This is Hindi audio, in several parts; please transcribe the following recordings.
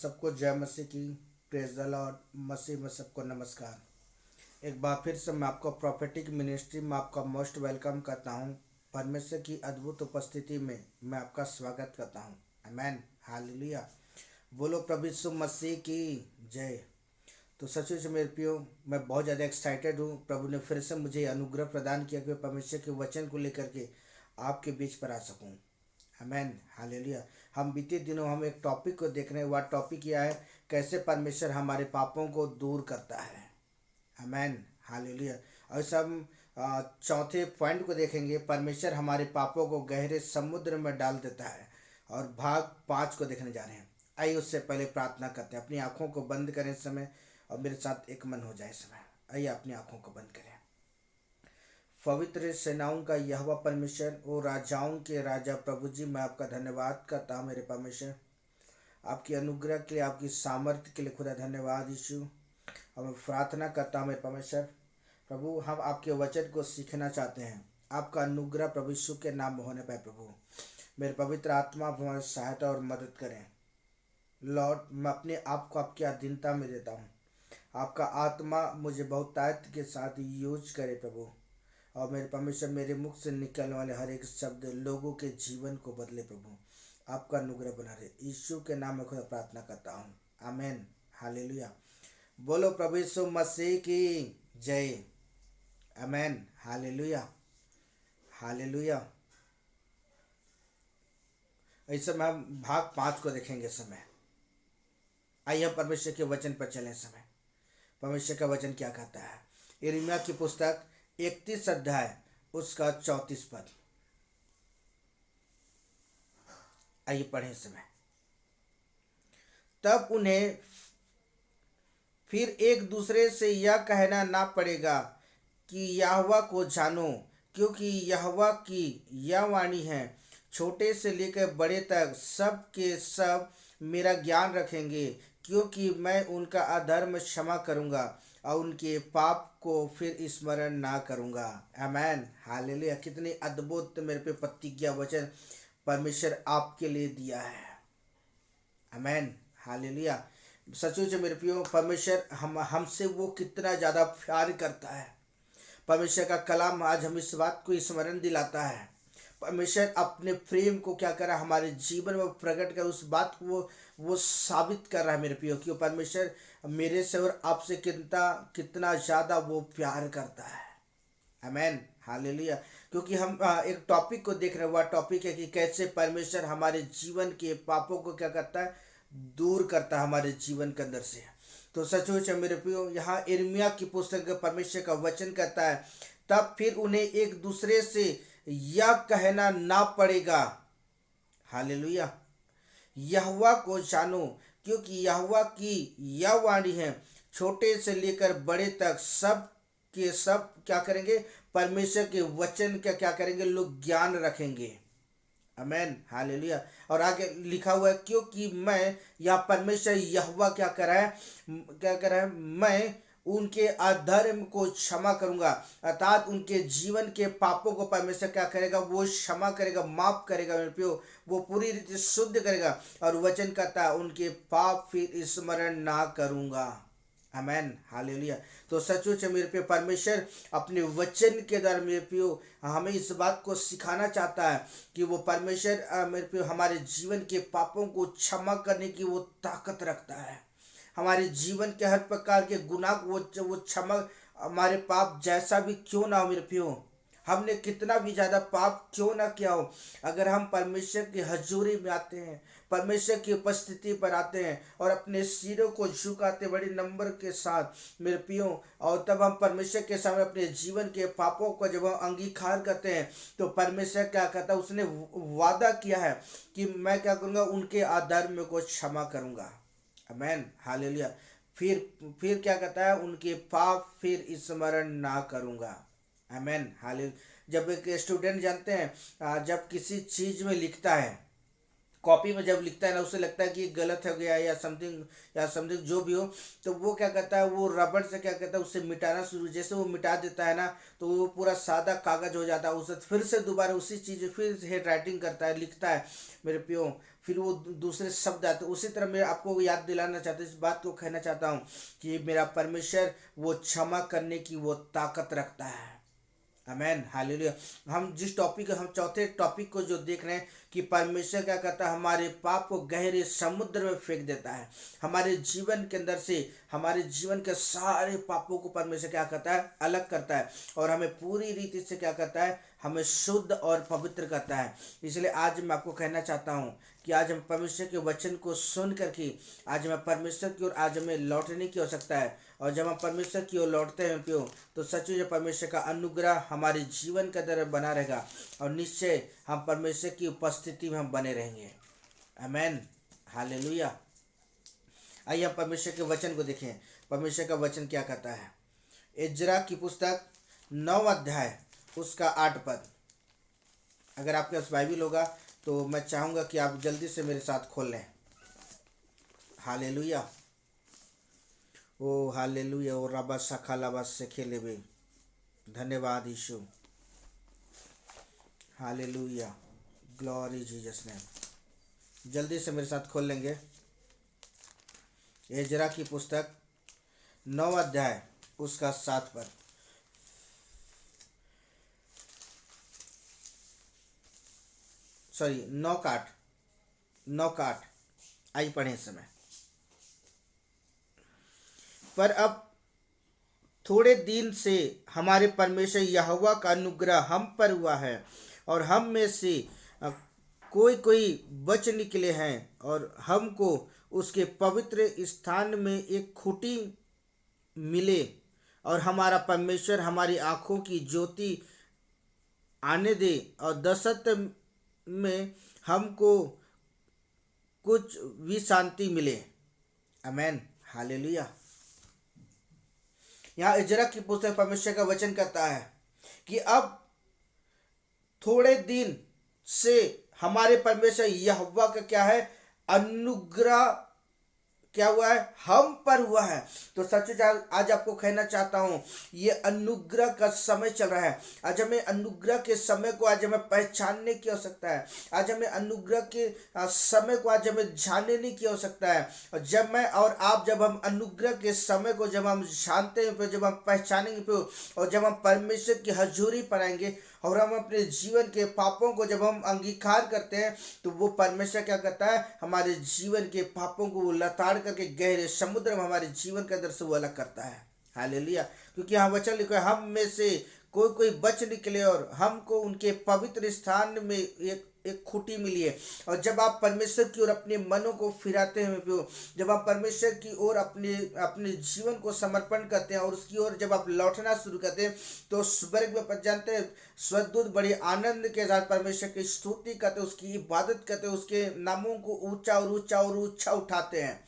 सबको जय मसीह की। Praise the Lord. मसीह में सबको नमस्कार। एक बार फिर से मैं आपको प्रोफेटिक मिनिस्ट्री में आपका मोस्ट वेलकम करता हूँ। परमेश्वर की अद्भुत उपस्थिति में मैं आपका स्वागत करता हूँ। Amen, hallelujah. बोलो प्रभु यीशु मसीह की जय। तो सचमुच मेरे प्रियो, मैं बहुत ज़्यादा एक्साइटेड हूँ। प्रभु ने फिर से मुझे अनुग्रह प्रदान किया कि परमेश्वर के वचन को लेकर के आपके बीच पर आ सकूँ। आमेन, हालेलुया। हम बीते दिनों हम एक टॉपिक को देख रहे हैं। वह टॉपिक यह है, कैसे परमेश्वर हमारे पापों को दूर करता है। आमेन, हालेलुया। और इस हम चौथे पॉइंट को देखेंगे, परमेश्वर हमारे पापों को गहरे समुद्र में डाल देता है। और भाग 5 को देखने जा रहे हैं। आइए उससे पहले प्रार्थना करते हैं। अपनी आंखों को बंद करें इस समय और मेरे साथ एक मन हो जाए इस समय। आइए अपनी आंखों को बंद करें। पवित्र सेनाओं का यहोवा परमेश्वर, ओ राजाओं के राजा प्रभु जी, मैं आपका धन्यवाद करता हूँ मेरे परमेश्वर। आपकी अनुग्रह के लिए, आपकी सामर्थ्य के लिए खुदा धन्यवाद यीशु। और मैं प्रार्थना करता हूँ मेरे परमेश्वर प्रभु, हम आपके वचन को सीखना चाहते हैं। आपका अनुग्रह प्रभु यीशु के नाम में होने पाए। प्रभु मेरे पवित्र आत्मा आप हमारी सहायता और मदद करें। लॉर्ड, मैं अपने आप को आपकी अधीनता में देता हूँ। आपका आत्मा मुझे बहुतायत के साथ यूज करे प्रभु। और मेरे परमेश्वर, मेरे मुख से निकलने वाले हर एक शब्द लोगों के जीवन को बदले प्रभु। आपका अनुग्रह बना रहे। यीशु के नाम में खुदा प्रार्थना करता हूँ। Amen, hallelujah. बोलो प्रभु यीशु मसीह की जय। आमेन, हालेलुया, हालेलुया। इस समय हम भाग 5 को देखेंगे समय। आइए हम परमेश्वर के वचन पर चलें समय। परमेश्वर का वचन क्या कहता है? यिर्मयाह की पुस्तक 31 अध्याय उसका 34 पद। आइए पढ़ें समय। तब उन्हें फिर एक दूसरे से यह कहना ना पड़ेगा कि यहोवा को जानो, क्योंकि यहोवा की यह वाणी है, छोटे से लेकर बड़े तक सब के सब मेरा ज्ञान रखेंगे, क्योंकि मैं उनका अधर्म क्षमा करूंगा और उनके पाप को फिर स्मरण ना करूंगा। आमेन, हालेलुया। कितनी अद्भुत मेरे पे प्रतिज्ञा वचन परमेश्वर आपके लिए दिया है। आमेन, हालेलुया। सचमुच मेरे प्रियो, परमेश्वर हमसे वो कितना ज़्यादा प्यार करता है। परमेश्वर का कलाम आज हम इस बात को स्मरण दिलाता है। परमेश्वर अपने प्रेम को क्या कर रहा है, हमारे जीवन में प्रकट कर उस बात को वो साबित कर रहा है मेरे प्रियो, कि परमेश्वर मेरे से और आपसे कितना कितना ज़्यादा वो प्यार करता है। आमेन, हालेलुया। क्योंकि हम एक टॉपिक को देख रहे हैं। वह टॉपिक है कि कैसे परमेश्वर हमारे जीवन के पापों को क्या करता है, दूर करता है हमारे जीवन के अंदर से। तो सचमुच मेरे प्रियो, यहाँ यिर्मयाह की पुस्तक परमेश्वर का वचन कहता है, तब फिर उन्हें एक दूसरे से यह कहना ना पड़ेगा, हालेलुया, यहोवा को जानो, क्योंकि यहोवा की यह वाणी है, छोटे से लेकर बड़े तक सब के सब क्या करेंगे, परमेश्वर के वचन का क्या करेंगे, लोग ज्ञान रखेंगे। आमेन, हालेलुया। और आगे लिखा हुआ है, क्योंकि मैं, या परमेश्वर यहोवा क्या कर रहा है, क्या कर रहा है, मैं उनके अधर्म को क्षमा करूंगा। अर्थात उनके जीवन के पापों को परमेश्वर क्या करेगा, वो क्षमा करेगा, माफ करेगा मेरे प्रियो, वो पूरी रीति शुद्ध करेगा। और वचन कहता है, उनके पाप फिर स्मरण ना करूंगा। आमेन, हालेलुया। तो सचमुच मेरे पे परमेश्वर अपने वचन के द्वारा मेरे प्रियो हमें इस बात को सिखाना चाहता है कि वो परमेश्वर मेरे प्रियो हमारे जीवन के पापों को क्षमा करने की वो ताकत रखता है। हमारे जीवन के हर प्रकार के गुनाह को वो क्षमा, हमारे पाप जैसा भी क्यों ना हो मेरे प्रियो, हमने कितना भी ज़्यादा पाप क्यों ना किया हो, अगर हम परमेश्वर की हजूरी में आते हैं, परमेश्वर की उपस्थिति पर आते हैं और अपने सिरों को झुकाते बड़े नंबर के साथ मेरे प्रियो, और तब हम परमेश्वर के सामने अपने जीवन के पापों को जब हम अंगीकार करते हैं, तो परमेश्वर क्या कहता है, उसने वादा किया है कि मैं क्या करूँगा, उनके अधर्म को क्षमा करूँगा। आमेन, हालेलुया। फिर क्या कहता है, उनके पाप फिर स्मरण ना करूँगा। आमेन, हालेलुया। जब एक स्टूडेंट जानते हैं, जब किसी चीज़ में लिखता है कॉपी में जब लिखता है ना, उसे लगता है कि ये गलत हो गया या समथिंग जो भी हो, तो वो क्या करता है, वो रबड़ से क्या करता है, उसे मिटाना शुरू, जैसे वो मिटा देता है ना, तो वो पूरा सादा कागज हो जाता है, उसे फिर से दोबारा उसी चीज़ फिर हैंड राइटिंग करता है, लिखता है मेरे प्यो, फिर वो दूसरे शब्द आते हैं। उसी तरह मैं आपको याद दिलाना चाहता हूँ, इस बात को कहना चाहता हूँ कि मेरा परमेश्वर वो क्षमा करने की वो ताकत रखता है। Amen, hallelujah. हम जिस टॉपिक, हम चौथे टॉपिक को जो देख रहे हैं कि परमेश्वर क्या करता है, हमारे पाप को गहरे समुद्र में फेंक देता है। हमारे जीवन के अंदर से हमारे जीवन के सारे पापों को परमेश्वर क्या करता है, अलग करता है, और हमें पूरी रीति से क्या करता है, हमें शुद्ध और पवित्र करता है। इसलिए आज मैं आपको कहना चाहता हूँ कि आज हम परमेश्वर के वचन को सुन करके आज हमें परमेश्वर की ओर आज हमें लौटने की आवश्यकता है। और जब हम परमेश्वर की ओर लौटते हैं प्यो, तो सचमुच परमेश्वर का अनुग्रह हमारे जीवन के अंदर बना रहेगा, और निश्चय हम परमेश्वर की उपस्थिति में हम बने रहेंगे। आमेन, हालेलुया। आइए हम परमेश्वर के वचन को देखें, परमेश्वर का वचन क्या कहता है। इज्रा की पुस्तक 9 अध्याय उसका 8 पद। अगर आपके पास बाइबिल होगा तो मैं चाहूँगा कि आप जल्दी से मेरे साथ खोल लें। हालेलुया, ओ हालेलुया, ओ रबा सखा लबा से खेले बे, धन्यवाद यीशु, हालेलुया, ग्लोरी जीसस नेम। जल्दी से मेरे साथ खोल लेंगे इज्रा की पुस्तक 9 अध्याय उसका 7 पद। सॉरी 9 का 8। आई पढ़े इस समय। पर अब थोड़े दिन से हमारे परमेश्वर यहोवा का अनुग्रह हम पर हुआ है, और हम में से कोई कोई बच निकले हैं, और हमको उसके पवित्र स्थान में एक खूंटी मिले, और हमारा परमेश्वर हमारी आँखों की ज्योति आने दे, और दशत में हमको कुछ भी शांति मिले। आमेन, हालेलुया। यहाँ इजरा की पुस्तक परमेश्वर का वचन कहता है कि अब थोड़े दिन से हमारे परमेश्वर यहोवा का क्या है, अनुग्रह क्या हुआ है, हम पर हुआ है। तो सच आज आपको कहना चाहता हूं, ये अनुग्रह का समय चल रहा है। आज हमें अनुग्रह के समय को आज हमें पहचानने की आवश्यकता है। आज हमें अनुग्रह के समय को आज हमें जानने की आवश्यकता है। और जब मैं और आप, जब हम अनुग्रह के समय को जब हम जानते हैं, जब हम पहचानेंगे, और जब हम परमेश्वर की हजूरी पर आएंगे, और हम अपने जीवन के पापों को जब हम अंगीकार करते हैं, तो वो परमेश्वर क्या करता है, हमारे जीवन के पापों को वो लताड़ करके गहरे समुद्र में हमारे जीवन के अंदर से वो अलग करता है। हालेलुया। क्योंकि यहाँ वचन लिखा है, हम में से कोई कोई बच निकले, और हमको उनके पवित्र स्थान में एक खूंटी मिली है। और जब आप परमेश्वर की ओर अपने मनों को फिराते हैं, जब आप परमेश्वर की ओर अपने जीवन को समर्पण करते हैं, और उसकी ओर जब आप लौटना शुरू करते हैं, तो स्वर्ग में पहुंच जानते हैं, स्वर्गदूत बड़े आनंद के साथ परमेश्वर की स्तुति करते, उसकी इबादत करते, उसके नामों को ऊंचा और ऊंचा और ऊंचा उठाते हैं।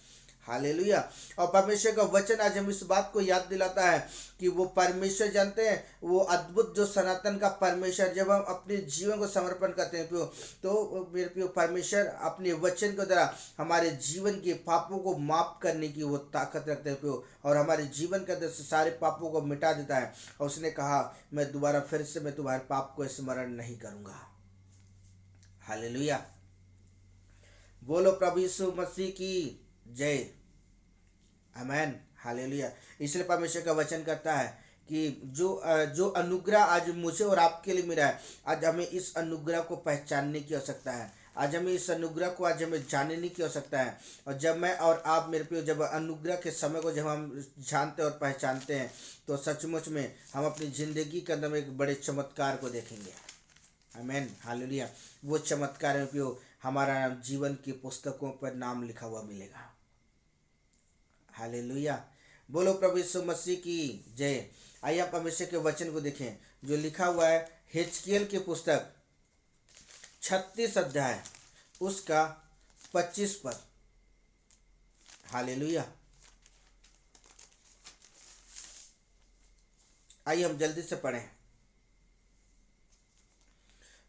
हालेलुया। और परमेश्वर का वचन आज हम इस बात को याद दिलाता है कि वो परमेश्वर जानते हैं, वो अद्भुत जो सनातन का परमेश्वर, जब हम अपने जीवन को समर्पण करते हैं प्यो, तो मेरे प्यो परमेश्वर अपने वचन के द्वारा हमारे जीवन के पापों को माफ करने की वो ताकत रखते हैं प्यो, और हमारे जीवन के अंदर से सारे पापों को मिटा देता है। और उसने कहा, मैं दोबारा फिर से मैं तुम्हारे पाप को स्मरण नहीं करूँगा। हालेलुया। बोलो प्रभु यीशु मसीह की जय। आमेन, हालेलुया। इसलिए परमेश्वर का वचन करता है कि जो अनुग्रह आज मुझे और आपके लिए मिला है, आज हमें इस अनुग्रह को पहचानने की आवश्यकता है। आज हमें इस अनुग्रह को आज हमें जानने की आवश्यकता है। और जब मैं और आप मेरे पे जब अनुग्रह के समय को जब हम जानते और पहचानते हैं, तो सचमुच में हम अपनी ज़िंदगी के अंदर में एक बड़े चमत्कार को देखेंगे। आमेन, हालेलुया। वो चमत्कार में भी हमारा जीवन की पुस्तकों पर नाम लिखा हुआ मिलेगा। हालेलुया। बोलो प्रभु यीशु मसीह की जय। आइए आप परमेश्वर के वचन को देखें जो लिखा हुआ है हिजकिय्याह की पुस्तक 36 अध्याय उसका 25 पद। हालेलुया। आइए हम जल्दी से पढ़ें।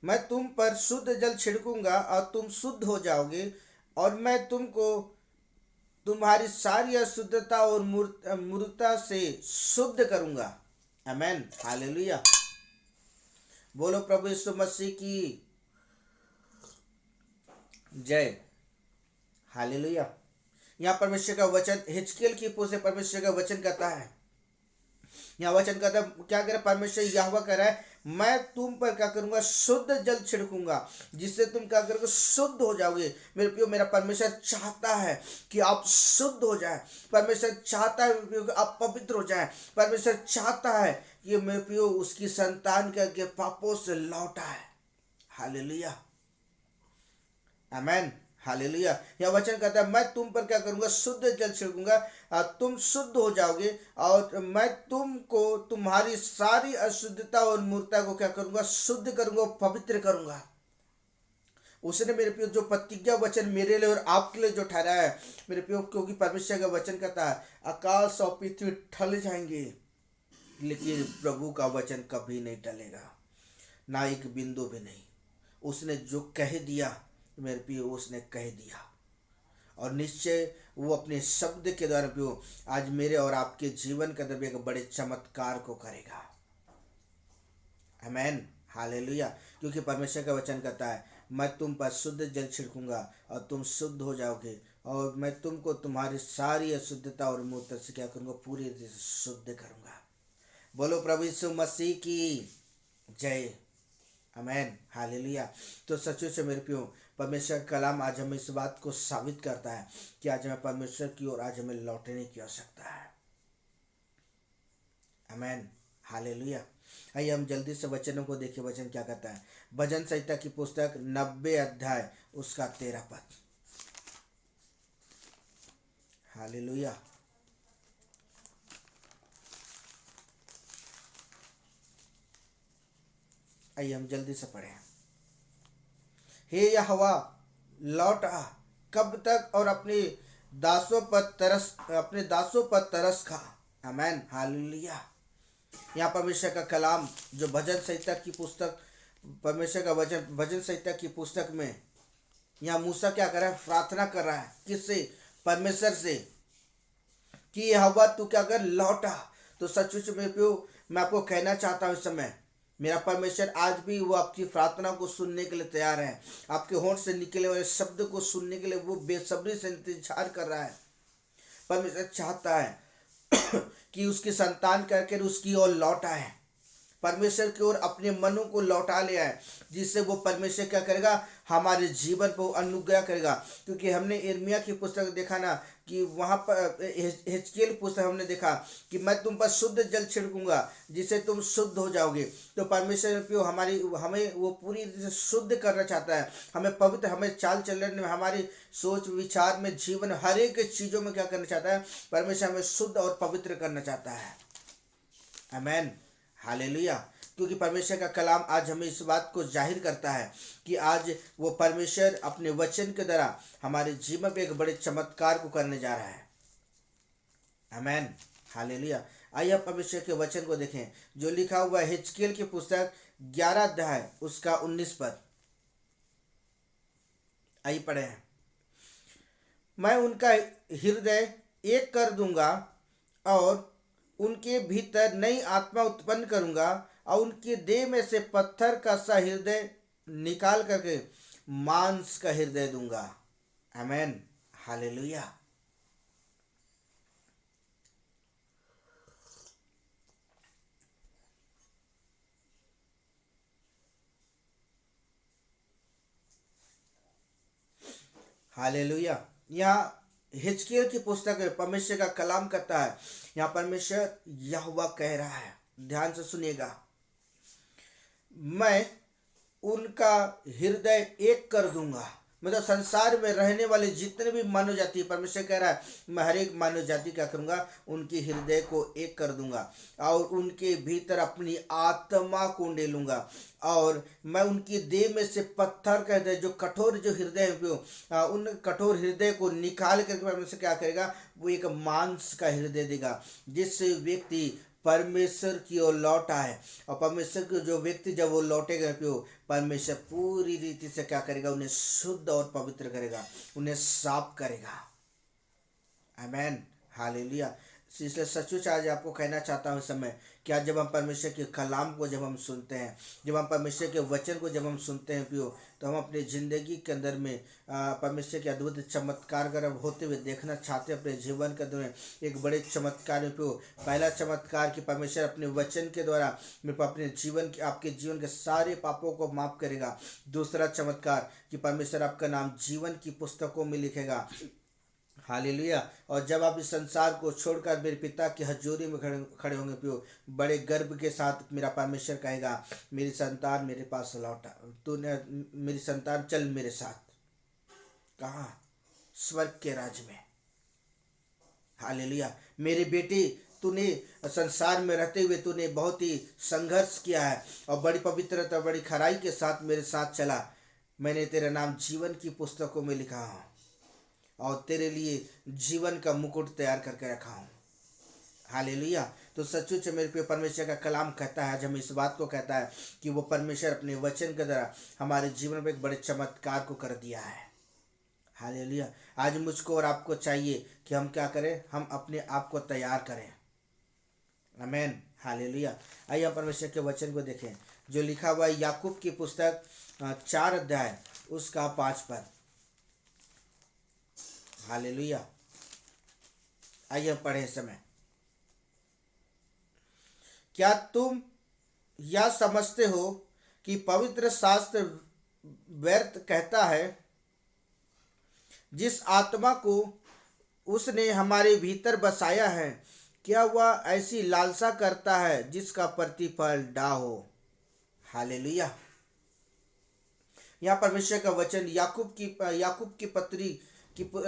मैं तुम पर शुद्ध जल छिड़कूंगा और तुम शुद्ध हो जाओगे, और मैं तुमको तुम्हारी सारी अशुद्धता और मूर्खता से शुद्ध करूंगा। आमेन, हालेलुया। बोलो प्रभु यीशु मसीह की जय, हालेलुया। यहाँ परमेश्वर का वचन हिजकिय्याह की पुस्तक से परमेश्वर का वचन कहता है, यहाँ वचन कहता है, क्या करे परमेश्वर यहोवा कह रहा है, मैं तुम पर क्या करूंगा, शुद्ध जल छिड़कूंगा, जिससे तुम क्या करोगे, शुद्ध हो जाओगे। मेरे प्रियो, मेरा परमेश्वर चाहता है कि आप शुद्ध हो जाए। परमेश्वर चाहता है मेरे प्रियो कि आप पवित्र हो जाए। परमेश्वर चाहता है कि मेरे प्रियो उसकी संतान के पापों से लौटा है। हालेलुया, आमेन, हालेलुया। यह वचन कहता है, मैं तुम पर क्या करूंगा, शुद्ध जल छिड़कूंगा, तुम शुद्ध हो जाओगे, और मैं तुमको तुम्हारी सारी अशुद्धता और मूर्खता को क्या करूंगा, शुद्ध करूंगा, पवित्र करूंगा। उसने मेरे प्रियो जो प्रतिज्ञा वचन मेरे लिए और आपके लिए जो ठहराया है मेरे प्रियो, क्योंकि परमेश्वर का वचन कहता है, आकाश और पृथ्वी टल जाएंगे लेकिन प्रभु का वचन कभी नहीं टलेगा, ना एक बिंदु भी नहीं। उसने जो कह दिया मेरे प्रियो, उसने कह दिया, और निश्चय वो अपने शब्द के द्वारा प्रियो आज मेरे और आपके जीवन के अंदर एक बड़े चमत्कार को करेगा। आमेन, हालेलुया। क्योंकि परमेश्वर का वचन कहता है, मैं तुम पर शुद्ध जल छिड़कूंगा और तुम शुद्ध हो जाओगे, और मैं तुमको तुम्हारी सारी अशुद्धता और मूर्खता से क्या करूंगा, पूरी रीति से शुद्ध करूंगा। बोलो प्रभु यीशु मसीह की जय, आमेन, हालेलुया। तो सच्चे से मेरे प्रियो, परमेश्वर का कलाम आज हमें इस बात को साबित करता है कि आज हमें परमेश्वर की ओर आज हमें लौटने की आवश्यकता है। आमेन, हालेलुया। आइए हम जल्दी से वचनों को देखिए। वचन क्या कहता है, भजन संहिता की पुस्तक 90 अध्याय उसका 13 पद। हालेलुया। आइए हम जल्दी से पढ़ें। हे यहोवा, लौट आ, कब तक, और अपने दासों पर तरस खा। आमेन, हालेलुया। यहाँ परमेश्वर का कलाम जो भजन संहिता की पुस्तक, परमेश्वर का वचन भजन संहिता की पुस्तक में, यहाँ मूसा क्या कर रहा है, प्रार्थना कर रहा है, किससे, परमेश्वर से, कि यहोवा तू क्या कर, लौटा। तो सचमुच में मैं आपको कहना चाहता हूँ इस समय, मेरा परमेश्वर आज भी वो आपकी प्रार्थना को सुनने के लिए तैयार है। आपके होंठ से निकले हुए शब्द को सुनने के लिए वो बेसब्री से इंतजार कर रहा है। परमेश्वर चाहता है कि उसकी संतान करके उसकी ओर लौटा है, परमेश्वर की ओर अपने मनों को लौटा ले आए, जिससे वो परमेश्वर क्या करेगा, हमारे जीवन पर अनुग्रह करेगा। क्योंकि हमने यिर्मयाह की पुस्तक देखा ना, कि वहाँ पर हिजकिय्याह की पुस्तक हमने देखा कि मैं तुम पर शुद्ध जल छिड़कूंगा जिससे तुम शुद्ध हो जाओगे। तो परमेश्वर हमें वो पूरी रीति से शुद्ध करना चाहता है, हमें पवित्र, हमें चाल चलन में, हमारी सोच विचार में, जीवन हर एक चीज़ों में क्या करना चाहता है, परमेश्वर हमें शुद्ध और पवित्र करना चाहता है। आमेन, हालेलुया। क्योंकि परमेश्वर का कलाम आज हमें इस बात को जाहिर करता है कि आज वो परमेश्वर अपने वचन के द्वारा हमारे जीवन पे एक बड़े चमत्कार को करने जा रहा है। आमेन, हालेलुया। आइए आप परमेश्वर के वचन को देखें जो लिखा हुआ है हिजकिय्याह की पुस्तक 11 अध्याय उसका 19 पद। आइए पढ़े हैं, मैं उनका हृदय एक कर दूंगा और उनके भीतर नई आत्मा उत्पन्न करूंगा, और उनके देह में से पत्थर का सा हृदय निकाल करके मांस का हृदय दूंगा। आमेन, हालेलुया। हालेलुया। यहाँ हिजकिय्याह की पुस्तक में परमेश्वर का कलाम करता है, यहाँ परमेश्वर यहोवा कह रहा है, ध्यान से सुनिएगा, मैं उनका हृदय एक कर दूंगा। मतलब संसार में रहने वाले जितने भी मानव जाति, परमेश्वर कह रहा है मैं हर एक मानव जाति क्या करूंगा, उनके हृदय को एक कर दूंगा, और उनके भीतर अपनी आत्मा को डालूंगा, और मैं उनकी देह में से पत्थर का हृदय, जो कठोर जो हृदय है, उन कठोर हृदय को निकाल करके परमेश्वर क्या करेगा, वो एक मांस का हृदय देगा, जिससे व्यक्ति परमेश्वर की ओर लौट आए। और परमेश्वर के जो व्यक्ति जब वो लौटेगा प्यो, परमेश्वर पूरी रीति से क्या करेगा, उन्हें शुद्ध और पवित्र करेगा, उन्हें साफ करेगा। आमेन, हालेलुया। इसलिए सचमुच आज आपको कहना चाहता हूँ इस समय कि आज जब हम परमेश्वर के कलाम को जब हम सुनते हैं, जब हम परमेश्वर के वचन को जब हम सुनते हैं प्यो, तो हम अपनी ज़िंदगी के अंदर में परमेश्वर के अद्भुत चमत्कार अगर होते हुए देखना चाहते हैं अपने जीवन के अंदर में, एक बड़े चमत्कार में प्यो। पहला चमत्कार कि परमेश्वर अपने वचन के द्वारा मेरे को अपने जीवन के, आपके जीवन के सारे पापों को माफ़ करेगा। दूसरा चमत्कार कि परमेश्वर आपका नाम जीवन की पुस्तकों में लिखेगा। हालेलुया। और जब आप इस संसार को छोड़कर मेरे पिता की हजूरी में खड़े होंगे पियो, बड़े गर्व के साथ मेरा परमेश्वर कहेगा, मेरी संतान मेरे पास लौटा, तूने मेरी संतान चल मेरे साथ। कहाँ? स्वर्ग के राज्य में। हालेलुया। मेरी बेटी, तूने संसार में रहते हुए तूने बहुत ही संघर्ष किया है और बड़ी पवित्रता बड़ी खराई के साथ मेरे साथ चला। मैंने तेरा नाम जीवन की पुस्तकों में लिखा हूँ और तेरे लिए जीवन का मुकुट तैयार करके रखा हूँ। हालेलुया। तो सचमुच मेरे प्रिय परमेश्वर का कलाम कहता है, आज हमें इस बात को कहता है कि वो परमेश्वर अपने वचन के द्वारा हमारे जीवन में एक बड़े चमत्कार को कर दिया है। हालेलुया। आज मुझको और आपको चाहिए कि हम क्या करें, हम अपने आप को तैयार करें। आमेन, हालेलुया। आइए हम परमेश्वर के वचन को देखें जो लिखा हुआ है याकूब की पुस्तक 4 अध्याय उसका 5 पद। हालेलुया। आइए पढ़े समय। क्या तुम यह समझते हो कि पवित्र शास्त्र व्यर्थ कहता है, जिस आत्मा को उसने हमारे भीतर बसाया है, क्या वह ऐसी लालसा करता है जिसका प्रतिफल डाह हो। हालेलुया। यहाँ परमेश्वर का वचन याकूब की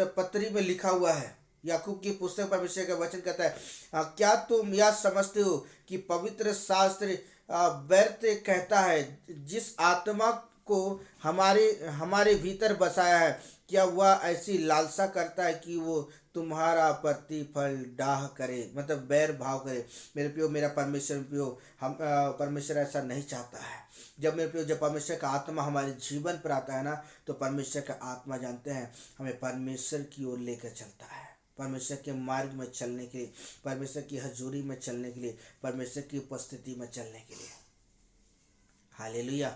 पत्री में लिखा हुआ है। याकूब की पुस्तक परमेश्वर का वचन कहता है, क्या तुम यह समझते हो कि पवित्र शास्त्र व्यर्थ कहता है, जिस आत्मा को हमारे भीतर बसाया है, क्या वह ऐसी लालसा करता है कि वो तुम्हारा प्रतिफल डाह करे, मतलब बैर भाव करे। मेरे प्रियो, मेरा परमेश्वर प्रियो, हम परमेश्वर ऐसा नहीं चाहता है। जब मेरे प्रियो, जब परमेश्वर का आत्मा हमारे जीवन पर आता है ना, तो परमेश्वर का आत्मा जानते हैं हमें परमेश्वर की ओर लेकर चलता है, परमेश्वर के मार्ग में चलने के लिए, परमेश्वर की हजूरी में चलने के लिए, परमेश्वर की उपस्थिति में चलने के लिए। हालेलुया।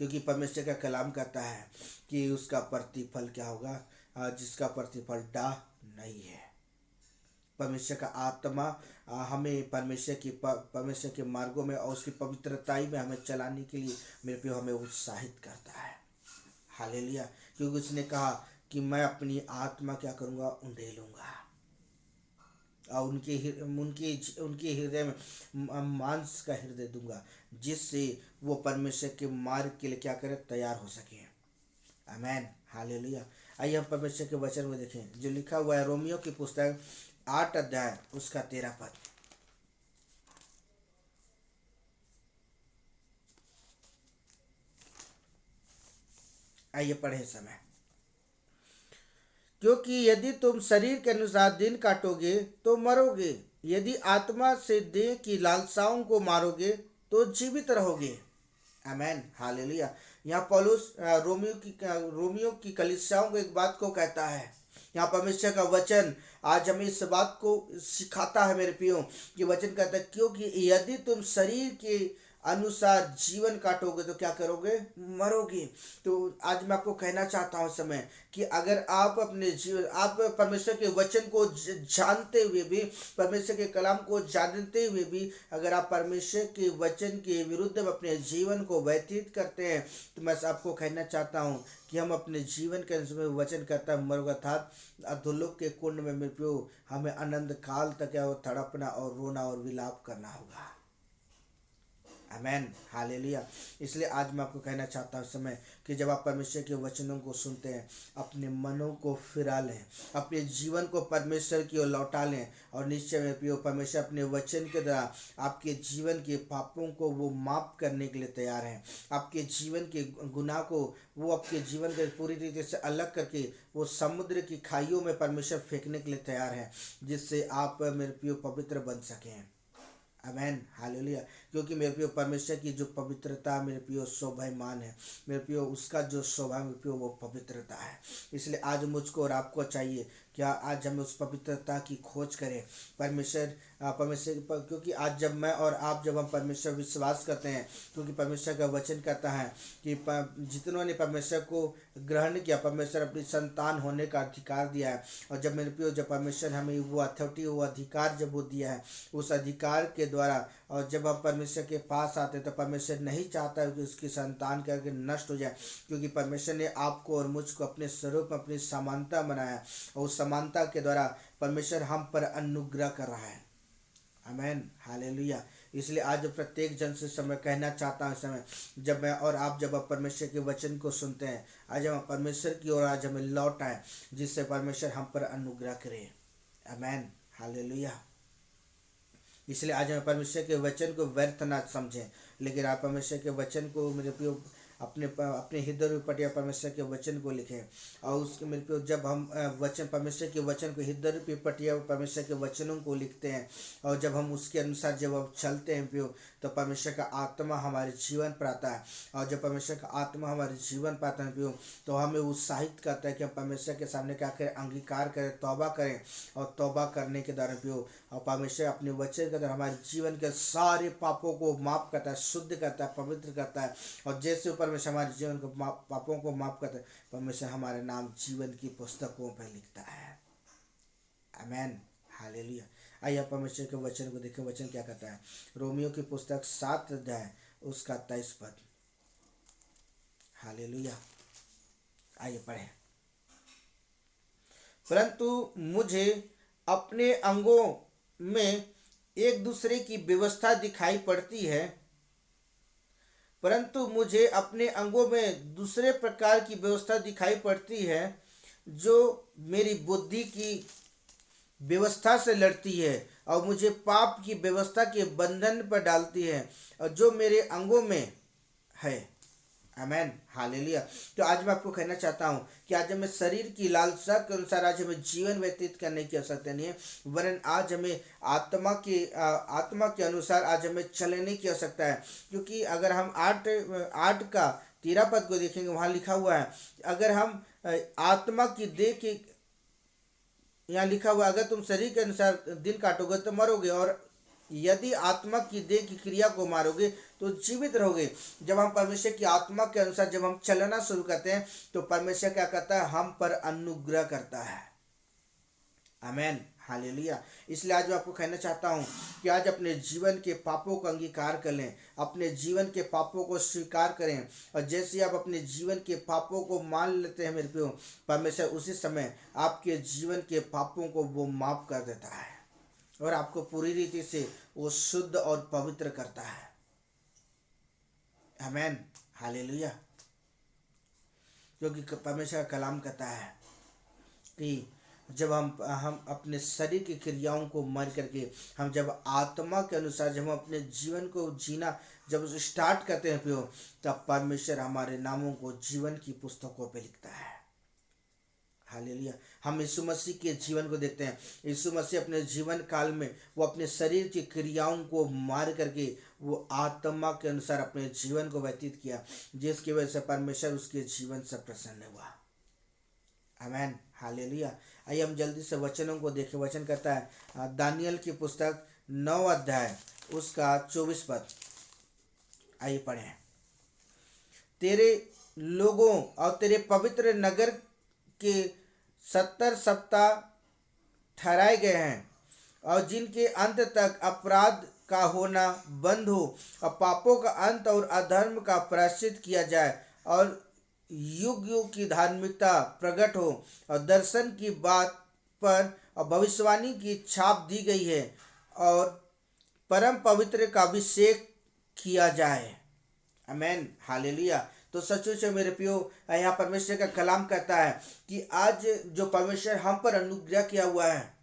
क्योंकि परमेश्वर का कलाम कहता है कि उसका प्रतिफल क्या होगा, जिसका प्रतिफल डाह नहीं है। परमेश्वर का आत्मा हमें परमेश्वर के मार्गों में और उसकी पवित्रताई में हमें चलाने के लिए मेरे प्रिय हमें उत्साहित करता है। हालेलुया। क्योंकि उसने कहा कि मैं अपनी आत्मा क्या करूँगा, उंडेलूँगा और उनके हृदय में मांस का हृदय दूंगा, जिससे वो परमेश्वर के मार्ग के लिए क्या करें, तैयार हो सके। आमेन, हालेलुया। आइए हम परमेश्वर के वचन में देखें जो लिखा हुआ है रोमियो की पुस्तक 8 अध्याय उसका 13 पद। आइए पढ़े समय। क्योंकि यदि तुम शरीर के अनुसार दिन काटोगे तो मरोगे, यदि आत्मा से देह की लालसाओं को मारोगे तो जीवित रहोगे। आमेन, हालेलुया। यहाँ पौलुस रोमियो की कलीसियाओं को एक बात को कहता है। यहाँ परमेश्वर का वचन आज हमें इस बात को सिखाता है मेरे प्रियो, कि वचन कहता है क्योंकि यदि तुम शरीर के अनुसार जीवन काटोगे तो क्या करोगे, मरोगे। तो आज मैं आपको कहना चाहता हूँ समय कि अगर आप अपने जीवन, आप परमेश्वर के वचन को जानते हुए भी, परमेश्वर के कलाम को जानते हुए भी अगर आप परमेश्वर के वचन के विरुद्ध अपने जीवन को व्यतीत करते हैं, तो मैं आपको कहना चाहता हूँ कि हम अपने जीवन के अंश में वचन करता मरोगा था अधोलोक के कुंड में मेरे प्रियो हमें अनंत काल तक क्या तड़पना और रोना और विलाप करना होगा। आमेन, हालेलुया। इसलिए आज मैं आपको कहना चाहता हूँ समय कि जब आप परमेश्वर के वचनों को सुनते हैं, अपने मनों को फिरा लें, अपने जीवन को परमेश्वर की ओर लौटा लें और निश्चय में प्रियो परमेश्वर अपने वचन के द्वारा आपके जीवन के पापों को वो माफ करने के लिए तैयार हैं। आपके जीवन के गुनाह को वो आपके जीवन के पूरी रीति से अलग करके वो समुद्र की खाइयों में परमेश्वर फेंकने के लिए तैयार हैं, जिससे आप मेरे प्रियो पवित्र बन सकें। आमेन, हालेलुया। क्योंकि मेरे प्रियो परमेश्वर की जो पवित्रता मेरे प्रियो शोभायमान है, मेरे प्रियो उसका जो शोभा मेरे प्रियो वो पवित्रता है। इसलिए आज मुझको और आपको चाहिए क्या आज हम उस पवित्रता की खोज करें। क्योंकि आज जब मैं और आप जब हम परमेश्वर विश्वास करते हैं, क्योंकि परमेश्वर का वचन कहता है कि जितनों ने परमेश्वर को ग्रहण किया, परमेश्वर अपनी संतान होने का अधिकार दिया है। और जब मेरे प्रियो जब परमेश्वर हमें वो अथॉरिटी वो अधिकार जब वो दिया है, उस अधिकार के द्वारा और जब हम परमेश्वर के पास आते हैं तो परमेश्वर नहीं चाहता है कि उसकी संतान करके नष्ट हो जाए, क्योंकि परमेश्वर ने आपको और मुझको अपने स्वरूप में अपनी समानता बनाया और उस समानता के द्वारा परमेश्वर हम पर अनुग्रह कर रहा है। आमेन, हालेलुया। इसलिए आज प्रत्येक जन से समय कहना चाहता हूँ, समय जब मैं और आप जब आप परमेश्वर के वचन को सुनते हैं, आज हम परमेश्वर की ओर आज हमें लौट आए, जिससे परमेश्वर हम पर अनुग्रह करे। आमेन, हालेलुया। इसलिए आज हम परमेश्वर के वचन को व्यर्थ ना समझें, लेकिन आप परमेश्वर के वचन को मेरे प्रियो अपने हृदय में पटिया परमेश्वर के वचन को लिखें। और उसके मेरे प्रियो जब हम वचन परमेश्वर के वचन को हृदय पे पटिया परमेश्वर के वचनों को लिखते हैं और जब हम उसके अनुसार जब हम चलते हैं प्रियो, तो परमेश्वर का आत्मा हमारे जीवन पर आता है। और जब परमेश्वर का आत्मा हमारे जीवन पर आता है प्रियो, तो हमें उत्साहित करता है कि हम परमेश्वर के सामने क्या करें, अंगीकार करें, तौबा करें। और तौबा करने के द्वारा प्रियो और परमेश्वर अपने वचन के द्वारा हमारे जीवन के सारे पापों को माफ़ करता है, शुद्ध करता है, पवित्र करता है। और जैसे परमेश्वर हमारे जीवन को पापों को माफ़ करता है, परमेश्वर हमारे नाम जीवन की पुस्तकों पर लिखता है। आमेन, हालेलुया। आइए परमेश्वर के वचन को देखें, वचन क्या कहता है। रोमियो की पुस्तक 7 अध्याय उसका 23 पद। हालेलुया, आइए पढ़ें। परंतु मुझे अपने अंगों में एक दूसरे की व्यवस्था दिखाई पड़ती है, परंतु मुझे अपने अंगों में दूसरे प्रकार की व्यवस्था दिखाई पड़ती है, जो मेरी बुद्धि की व्यवस्था से लड़ती है और मुझे पाप की व्यवस्था के बंधन पर डालती है, और जो मेरे अंगों में है। आमेन, हालेलुया। तो आज मैं आपको कहना चाहता हूँ कि आज हमें शरीर की लालसा के अनुसार आज हमें जीवन व्यतीत करने की आवश्यकता नहीं है, वरन आज हमें आत्मा के अनुसार आज हमें चलने की आवश्यकता है। क्योंकि अगर हम 8 का 13 पद को देखेंगे, वहाँ लिखा हुआ है, अगर हम आत्मा की देह के, यहाँ लिखा हुआ अगर तुम शरीर के अनुसार दिन काटोगे तो मरोगे, और यदि आत्मा की देह की क्रिया को मारोगे तो जीवित रहोगे। जब हम परमेश्वर की आत्मा के अनुसार जब हम चलना शुरू करते हैं, तो परमेश्वर क्या करता है, हम पर अनुग्रह करता है। आमेन, हालेलुया। इसलिए आज मैं आपको कहना चाहता हूँ कि आज अपने जीवन के पापों को अंगीकार कर लें, अपने जीवन के पापों को स्वीकार करें। और जैसे आप अपने जीवन के पापों को मान लेते हैं मेरे प्रियो, परमेश्वर उसी समय आपके जीवन के पापों को वो माफ कर देता है और आपको पूरी रीति से वो शुद्ध और पवित्र करता है। आमेन, हालेलुया। क्योंकि परमेश्वर का कलाम कहता है कि जब हम अपने शरीर की क्रियाओं को मर करके हम जब आत्मा के अनुसार जब हम अपने जीवन को जीना जब स्टार्ट करते हैं प्रियो, तब परमेश्वर हमारे नामों को जीवन की पुस्तकों पे लिखता है। हालेलुया। हम यीशु मसीह के जीवन को देखते हैं। यीशु मसीह अपने जीवन काल में वो अपने शरीर की क्रियाओं को मार करके वो आत्मा के अनुसार अपने जीवन को व्यतीत किया, जिसकी वजह से परमेश्वर उसके जीवन से प्रसन्न हुआ। आमेन, हालेलुया। आइए हम जल्दी से वचनों को देखें। वचन कहता है दानियल की पुस्तक 9 अध्याय उसका 24 पद। आइए पढ़ें। तेरे लोगों और तेरे पवित्र नगर के 70 सप्ताह ठहराए गए हैं, और जिनके अंत तक अपराध का होना बंद हो और पापों का अंत और अधर्म का प्रायश्चित किया जाए, और युग युग की धार्मिकता प्रकट हो, और दर्शन की बात पर और भविष्यवाणी की छाप दी गई है, और परम पवित्र का अभिषेक किया जाए। आमेन, हालेलुया। तो सचमुच मेरे प्रियो यहाँ परमेश्वर का कलाम कहता है कि आज जो परमेश्वर हम पर अनुग्रह किया हुआ है,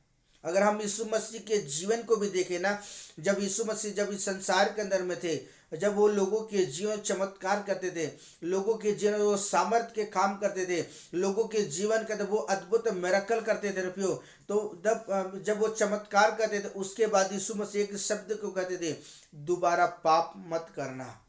अगर हम यीशु मसीह के जीवन को भी देखें ना, जब यीशु मसीह जब इस संसार के अंदर में थे, जब वो लोगों के जीवन चमत्कार करते थे, लोगों के जीवन में वो सामर्थ्य के काम करते थे, लोगों के जीवन का वो अद्भुत मिरेकल करते थे रुपयो। तो जब वो चमत्कार करते थे उसके बाद यीशु मसीह एक शब्द को कहते थे, दोबारा पाप मत करना।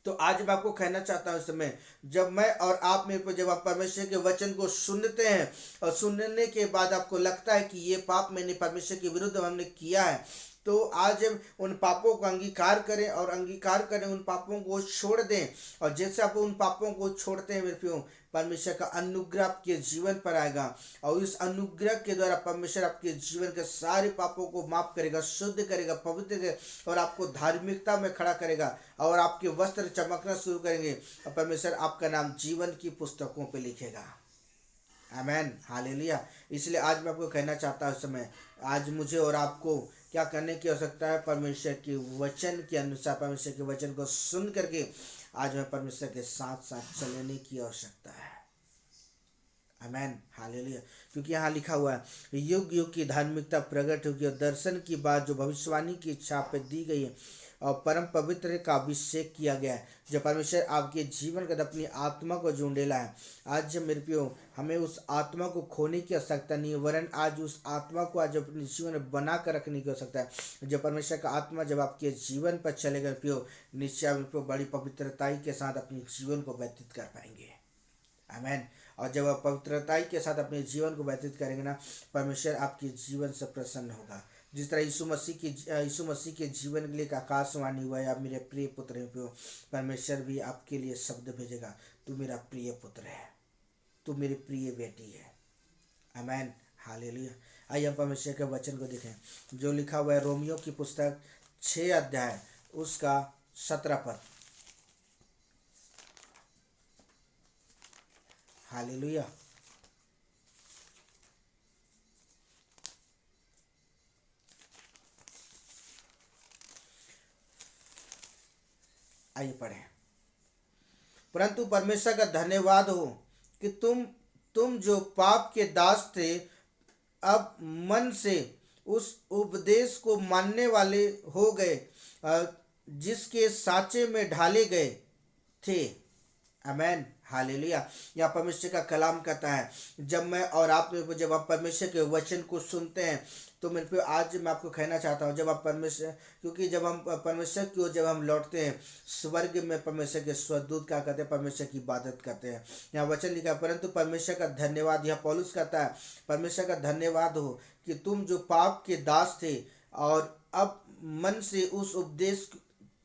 तो आज मैं आपको कहना चाहता हूँ इस समय, जब मैं और आप मेरे को जब आप परमेश्वर के वचन को सुनते हैं और सुनने के बाद आपको लगता है कि ये पाप मैंने परमेश्वर के विरुद्ध हमने किया है, तो आज हम उन पापों को अंगीकार करें और अंगीकार करें, उन पापों को छोड़ दें। और जैसे आप उन पापों को छोड़ते हैं मेरे प्रियो, परमेश्वर का अनुग्रह आपके जीवन पर आएगा और इस अनुग्रह के द्वारा परमेश्वर आपके जीवन के सारे पापों को माफ करेगा, शुद्ध करेगा, पवित्र करेगा और आपको धार्मिकता में खड़ा करेगा और आपके वस्त्र चमकना शुरू करेंगे और परमेश्वर आपका नाम जीवन की पुस्तकों पर लिखेगा। आमेन, हालेलुया। इसलिए आज मैं आपको कहना चाहता हूँ इस समय, आज मुझे और आपको क्या करने की आवश्यकता है? परमेश्वर के वचन के अनुसार, परमेश्वर के वचन को सुन करके आज हमें परमेश्वर के साथ साथ चलने की आवश्यकता है। आमेन, हालेलुया। क्योंकि यहाँ लिखा हुआ है, युग युग की धार्मिकता प्रकट होगी और दर्शन की बात जो भविष्यवाणी की इच्छा पे दी गई है और परम पवित्र का अभिषेक किया गया है, जो परमेश्वर आपके जीवन का अपनी आत्मा को जोड़ेला है। आज जब मेरे प्रियो, हमें उस आत्मा को खोने की आवश्यकता नहीं है, वरन आज उस आत्मा को आज अपने जीवन में बना कर रखने की आवश्यकता है। जब परमेश्वर का आत्मा जब आपके जीवन पर चलेगा प्रियो, निश्चय आप बड़ी पवित्रताई के साथ अपने जीवन को व्यतीत कर पाएंगे। आमेन। और जब आप पवित्रताई के साथ अपने जीवन को व्यतीत करेंगे ना, परमेश्वर आपके जीवन से प्रसन्न होगा। जिस तरह यीशु मसीह के जीवन के लिए एक आकाशवाणी हुआ है, आप मेरे प्रिय पुत्र हैं, परमेश्वर भी आपके लिए शब्द भेजेगा, तू मेरा प्रिय पुत्र है, तू मेरी प्रिय बेटी है। आमेन, हालेलुया। आइए हम परमेश्वर के वचन को देखें जो लिखा हुआ है रोमियो की पुस्तक 6 अध्याय उसका 17 पद। हालेलुया। आइए पढ़ें। परंतु परमेश्वर का धन्यवाद हो कि तुम जो पाप के दास थे, अब मन से उस उपदेश को मानने वाले हो गए जिसके साँचे में ढाले गए थे। आमेन, हालेलुया। यहाँ परमेश्वर का कलाम कहता है, जब मैं और आप जब आप परमेश्वर के वचन को सुनते हैं तो मेरे पे आज मैं आपको कहना चाहता हूँ, जब आप परमेश्वर, क्योंकि जब हम परमेश्वर की ओर जब हम लौटते हैं, स्वर्ग में परमेश्वर के स्वदूत क्या करते हैं? परमेश्वर की इबादत करते हैं। यहाँ वचन लिखा है, परंतु परमेश्वर का धन्यवाद, यह पौलुस कहता है, परमेश्वर का धन्यवाद हो कि तुम जो पाप के दास थे और अब मन से उस उपदेश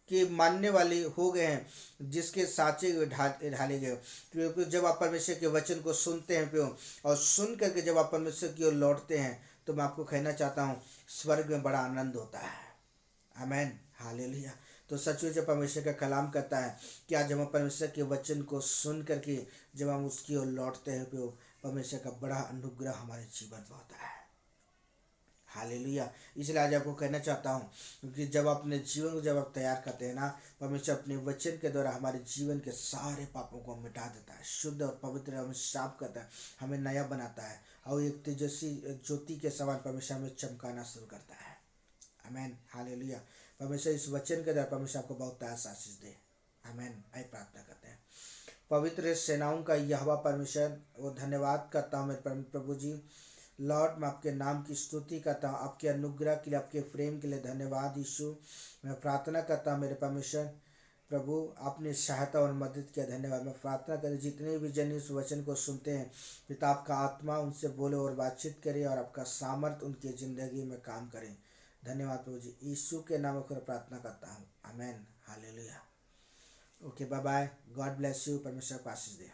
के मानने वाले हो गए हैं जिसके साँचे ढाले गए। तो जब आप परमेश्वर के वचन को सुनते हैं प्यो और सुन करके जब आप परमेश्वर की ओर लौटते हैं, तो मैं आपको कहना चाहता हूँ स्वर्ग में बड़ा आनंद होता है। आमेन, हालेलुया। तो सचमुच जब परमेश्वर का कलाम करता है कि आज हम परमेश्वर के वचन को सुन करके जब हम उसकी ओर लौटते हैं प्यो, परमेश्वर का बड़ा अनुग्रह हमारे जीवन पर होता है। हालेलुया। इसलिए आज आपको कहना चाहता हूँ कि जब अपने जीवन को जब आप तैयार करते हैं ना, परमेश्वर अपने वचन के द्वारा हमारे जीवन के सारे पापों को मिटा देता है, शुद्ध और पवित्र हमें साफ करता है, हमें नया बनाता है और एक तेजस्वी ज्योति के समान परमेश्वर हमें चमकाना शुरू करता है। आमेन, हालेलुया। परमेश्वर इस वचन के द्वारा परमेश्वर आपको बहुत आशीष दे। आमेन। आइए प्रार्थना करते हैं। पवित्र सेनाओं का यहोवा परमेश्वर, वो धन्यवाद करता हूँ मेरे प्रभु जी। लॉर्ड, मैं आपके नाम की स्तुति करता हूँ, आपके अनुग्रह के लिए, आपके प्रेम के लिए धन्यवाद यीशु। मैं प्रार्थना करता हूँ मेरे परमेश्वर प्रभु, आपने सहायता और मदद किया, धन्यवाद। मैं प्रार्थना करें जितने भी जन इस वचन को सुनते हैं, पिता आपका आत्मा उनसे बोले और बातचीत करे और आपका सामर्थ उनकी ज़िंदगी में काम करें। धन्यवाद प्रभु जी, यीशु के नाम पर प्रार्थना करता हूँ। Amen, hallelujah. Okay, bye bye, God bless you, परमेश्वर को आशीष दे।